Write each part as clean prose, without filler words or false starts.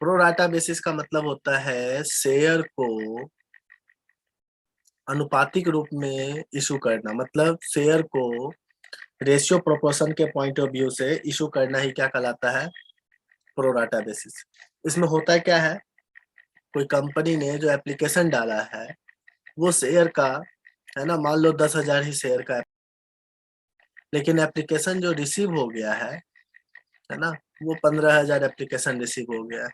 Pro rata basis का मतलब होता है शेयर को अनुपातिक रूप में इशू करना। मतलब शेयर को रेशियो प्रोपोर्शन के पॉइंट ऑफ व्यू से इशू करना ही क्या कहलाता है, प्रो राटा बेसिस। इसमें होता है क्या है, कोई कंपनी ने जो एप्लीकेशन डाला है वो शेयर का है ना, मान लो 10,000 ही शेयर का है, लेकिन एप्लीकेशन जो रिसीव हो गया है ना, वो 15,000 एप्लीकेशन रिसीव हो गया है।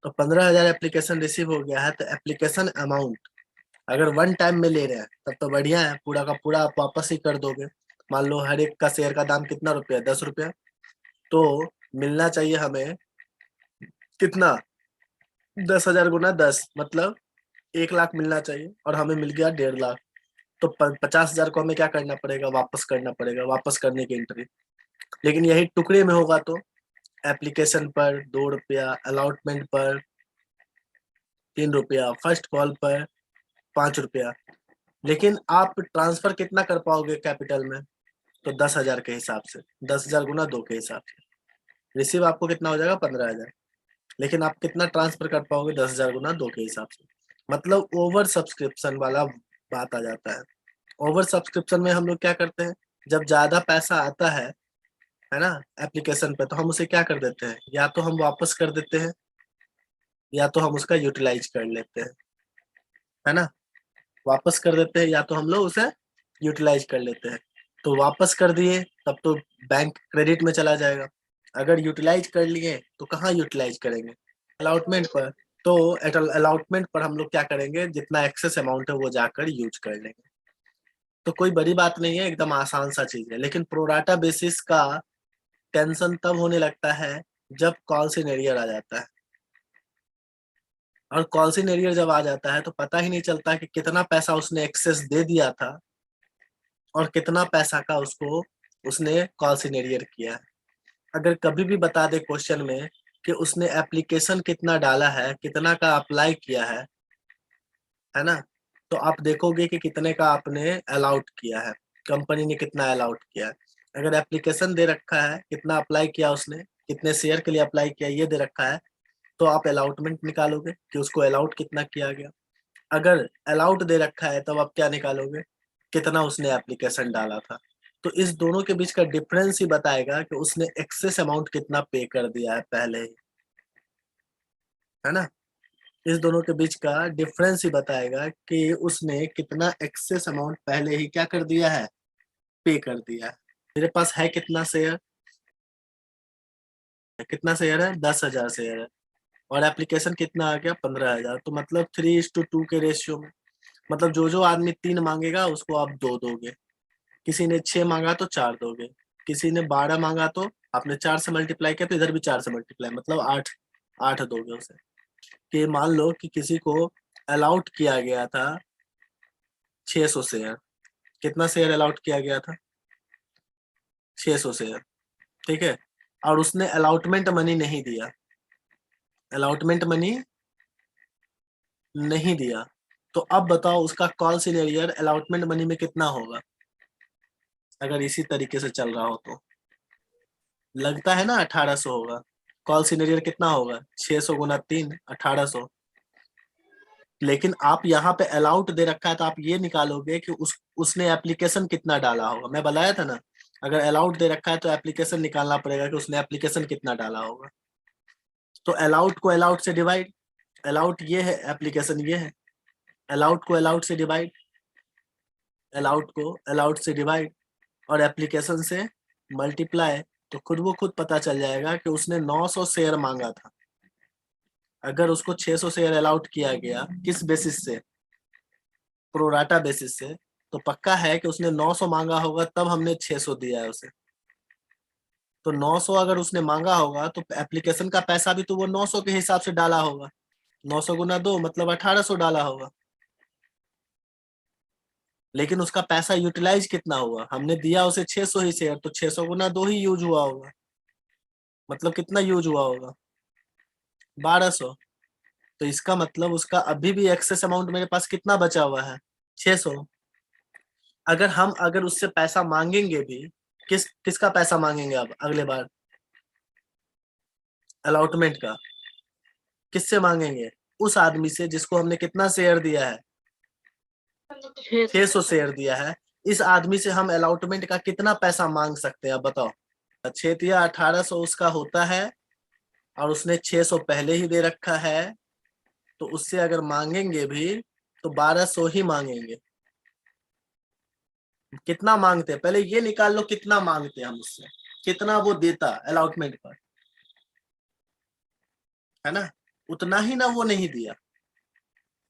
तो 15,000 एप्लीकेशन रिसीव हो गया है, तो एप्लीकेशन अमाउंट अगर वन टाइम में ले रहे हैं तब तो बढ़िया है, पूरा का पूरा आप वापस ही कर दोगे। मान लो हर एक का शेयर का दाम कितना रुपया, 10 रुपया, तो मिलना चाहिए हमें कितना, 10,000 गुना 10 मतलब 1 लाख मिलना चाहिए, और हमें मिल गया 1.5 लाख। तो 50,000 को हमें क्या करना पड़ेगा, वापस करना पड़ेगा, वापस करने की एंट्री। लेकिन यही टुकड़े में होगा तो एप्लीकेशन पर 2 रुपया, अलॉटमेंट पर 3 रुपया, फर्स्ट कॉल पर 5 रुपया। लेकिन आप ट्रांसफर कितना कर पाओगे कैपिटल में, तो 10,000 के हिसाब से, 10,000 गुना 2 के हिसाब से रिसीव आपको कितना हो जाएगा, 15,000। लेकिन आप कितना ट्रांसफर कर पाओगे, 10,000 गुना 2 के हिसाब से। मतलब ओवर सब्सक्रिप्शन वाला बात आ जाता है। ओवर सब्सक्रिप्शन में हम लोग क्या करते हैं, जब ज्यादा पैसा आता है ना एप्लीकेशन पे, तो हम उसे क्या कर देते हैं, या तो हम वापस कर देते हैं या तो हम उसका यूटिलाइज कर लेते हैं, है ना। वापस कर देते हैं या तो हम लोग उसे यूटिलाइज कर लेते हैं। तो वापस कर दिए तब तो बैंक क्रेडिट में चला जाएगा। अगर यूटिलाइज कर लिए तो कहाँ यूटिलाइज करेंगे, अलॉटमेंट पर। तो अलॉटमेंट पर हम लोग क्या करेंगे, जितना एक्सेस अमाउंट है वो जाकर यूज कर लेंगे। तो कोई बड़ी बात नहीं है, एकदम आसान सा चीज है। लेकिन प्रोराटा बेसिस का टेंशन तब होने लगता है जब कॉल सिनेरियर आ जाता है। और कॉल सिनेरियर जब आ जाता है तो पता ही नहीं चलता कि कितना पैसा उसने एक्सेस दे दिया था और कितना पैसा का उसको उसने कॉल सिनेरियर किया है। अगर कभी भी बता दे क्वेश्चन में कि उसने एप्लीकेशन कितना डाला है, कितना का अप्लाई किया है ना, तो आप देखोगे कि कितने का आपने अलाउट किया है, कंपनी ने कितना अलाउट किया है। अगर एप्लीकेशन दे रखा है, कितना अप्लाई किया उसने, कितने शेयर के लिए अप्लाई किया ये दे रखा है, तो आप अलाउटमेंट निकालोगे कि उसको अलाउट कितना किया गया। अगर अलाउट दे रखा है तब आप क्या निकालोगे, कितना उसने एप्लीकेशन डाला था। तो इस दोनों के बीच का डिफरेंस ही बताएगा कि उसने एक्सेस अमाउंट कितना पे कर दिया है पहले ही, है ना। इस दोनों के बीच का डिफरेंस ही बताएगा कि उसने कितना एक्सेस अमाउंट पहले ही क्या कर दिया है, पे कर दिया है। मेरे पास है कितना शेयर, कितना शेयर है, 10,000 शेयर है, और एप्लीकेशन कितना आ गया, 15,000। तो मतलब 3:2 के रेशियो में। मतलब जो जो आदमी 3 मांगेगा उसको आप 2 दोगे, किसी ने 6 मांगा तो 4 दोगे, किसी ने 12 मांगा तो आपने 4 से मल्टीप्लाई किया तो इधर भी 4 से मल्टीप्लाई, मतलब 8, 8 दोगे उसे। कि मान लो कि किसी को अलाउट किया गया था 600 शेयर, कितना शेयर अलाउट किया गया था, 600 शेयर, ठीक है। और उसने अलाउटमेंट मनी नहीं दिया, अलाउटमेंट मनी नहीं दिया। तो अब बताओ उसका कॉल सिनेरियर अलाउटमेंट मनी में कितना होगा, अगर इसी तरीके से चल रहा हो तो। लगता है ना 1,800 होगा। कॉल सिनेरियर कितना होगा, 600 गुना 3, 1,800। लेकिन आप यहाँ पे अलाउट दे रखा है तो आप ये निकालोगे कि उसने एप्लीकेशन कितना डाला होगा। मैं बताया था ना, अगर अलाउट दे रखा है तो एप्लीकेशन निकालना पड़ेगा कि उसने एप्लीकेशन कितना डाला होगा। तो अलाउट को अलाउट से डिवाइड, अलाउट ये है, एप्लीकेशन ये है, अलाउट को अलाउट से डिवाइड, अलाउट को अलाउट से डिवाइड, और एप्लीकेशन से मल्टीप्लाई। तो खुद वो खुद पता चल जाएगा कि उसने 900 शेयर मांगा था। अगर उसको 600 शेयर अलाउट किया गया, किस बेसिस से, प्रोराटा बेसिस से, तो पक्का है कि उसने 900 मांगा होगा तब हमने 600 दिया है उसे। तो 900 अगर उसने मांगा होगा तो एप्लीकेशन का पैसा भी तो वो 900 के हिसाब से डाला होगा। 900 गुना 2 मतलब 1,800 डाला होगा। लेकिन उसका पैसा यूटिलाइज कितना हुआ, हमने दिया उसे 600 ही शेयर, तो 600 गुना 2 ही यूज हुआ होगा। मतलब कितना यूज हुआ होगा, 1,200। तो इसका मतलब उसका अभी भी एक्सेस अमाउंट मेरे पास कितना बचा हुआ है, 600। अगर उससे पैसा मांगेंगे भी, किसका पैसा मांगेंगे अब अगले बार, अलॉटमेंट का। किससे मांगेंगे? उस आदमी से जिसको हमने कितना शेयर दिया है, 600 शेयर दिया है। इस आदमी से हम अलॉटमेंट का कितना पैसा मांग सकते हैं, अब बताओ। 6 या 1800 उसका होता है और उसने 600 पहले ही दे रखा है, तो उससे अगर मांगेंगे भी तो 1200 ही मांगेंगे। कितना मांगते हैं पहले ये निकाल लो, कितना मांगते हैं हम उससे, कितना वो देता अलॉटमेंट पर, है ना? उतना ही ना वो नहीं दिया।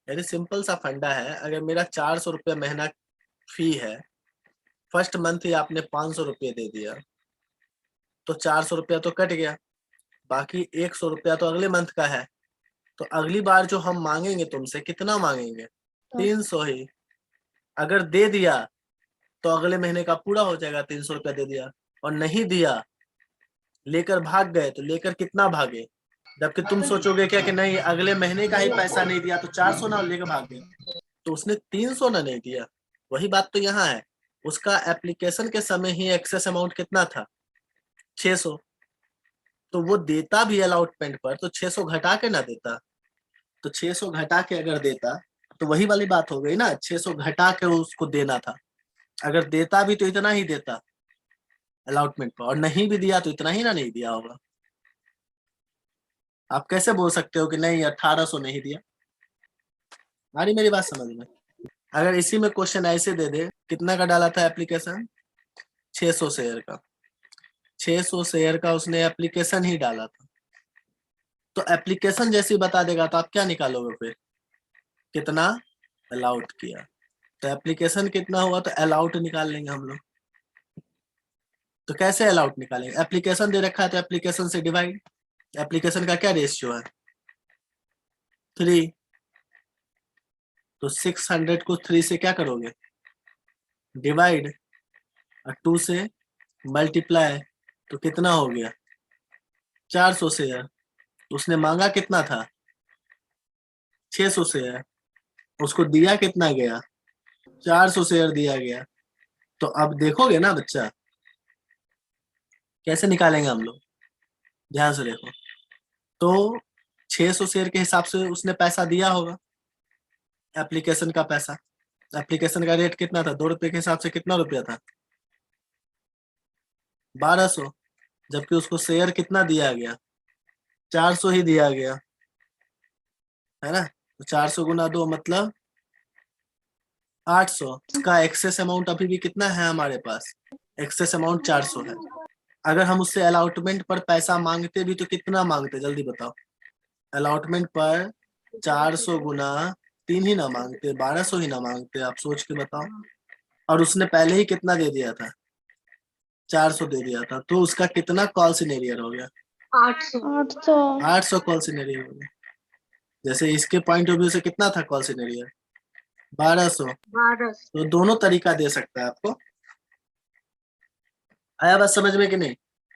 यानी सिंपल सा फंडा है, अगर मेरा 400 रुपया महीना फी है, फर्स्ट मंथ ही आपने 500 रुपये दे दिया, तो 400 रुपया तो कट गया, बाकी 100 रुपया तो अगले मंथ का है। तो अगली बार जो हम मांगेंगे तुमसे, कितना मांगेंगे? 300 ही। अगर दे दिया तो अगले महीने का पूरा हो जाएगा, 300 रुपया दे दिया। और नहीं दिया, लेकर भाग गए, तो लेकर कितना भागे? जबकि तुम सोचोगे क्या कि नहीं, अगले महीने का ही पैसा नहीं दिया तो 400 ना लेकर भाग गए, तो उसने 300 ना नहीं दिया। वही बात तो यहाँ है, उसका एप्लीकेशन के समय ही एक्सेस अमाउंट कितना था? 600। तो वो देता भी अलॉटमेंट पर तो 600 घटा के ना देता, तो 600 घटा के अगर देता तो वही वाली बात हो गई ना, 600 घटा के उसको देना था। अगर देता भी तो इतना ही देता अलॉटमेंट पर, और नहीं भी दिया तो इतना ही ना नहीं दिया होगा। आप कैसे बोल सकते हो कि नहीं 1800 नहीं दिया? हमारी मेरी बात समझ में। अगर इसी में क्वेश्चन ऐसे दे दे, कितना का डाला था एप्लीकेशन? 600 शेयर का, 600 शेयर का उसने एप्लीकेशन ही डाला था, तो एप्लीकेशन जैसे बता देगा तो आप क्या निकालोगे फिर? कितना अलाउट किया, तो एप्लीकेशन कितना हुआ तो अलाउट निकाल लेंगे हम लोग। तो कैसे अलाउट निकालेंगे? एप्लीकेशन दे रखा है तो एप्लीकेशन से डिवाइड। एप्लीकेशन का क्या रेशियो है? 3। तो 600 को 3 से क्या करोगे? डिवाइड, और 2 से मल्टीप्लाई, तो कितना हो गया? 400 शेयर। उसने मांगा कितना था? 600 शेयर। उसको दिया कितना गया? 400 शेयर दिया गया। तो अब देखोगे ना बच्चा, कैसे निकालेंगे हम लोग, ध्यान से देखो। तो 600 शेयर के हिसाब से उसने पैसा दिया होगा, एप्लीकेशन का पैसा। एप्लीकेशन का रेट कितना था? 2 रुपए के हिसाब से कितना रुपया था? 1200। जबकि उसको शेयर कितना दिया गया? 400 ही दिया गया, है ना? तो 400 गुना 2 मतलब 800। इसका एक्सेस अमाउंट अभी भी कितना है हमारे पास? एक्सेस अमाउंट 400 है। अगर हम उससे अलॉटमेंट पर पैसा मांगते भी तो कितना मांगते, जल्दी बताओ। अलॉटमेंट पर 400 गुना 3 ही ना मांगते, 1200 ही ना मांगते, आप सोच के बताओ। और उसने पहले ही कितना दे दिया था? 400 दे दिया था, तो उसका कितना कॉल सिनेरियर हो गया? 800 कॉल सिनेरियर हो गया। जैसे इसके पॉइंट ऑफ व्यू से कितना था कॉल सिनेरियर? 1200। तो दोनों तरीका दे सकता है आपको। आया बात समझ में कि नहीं?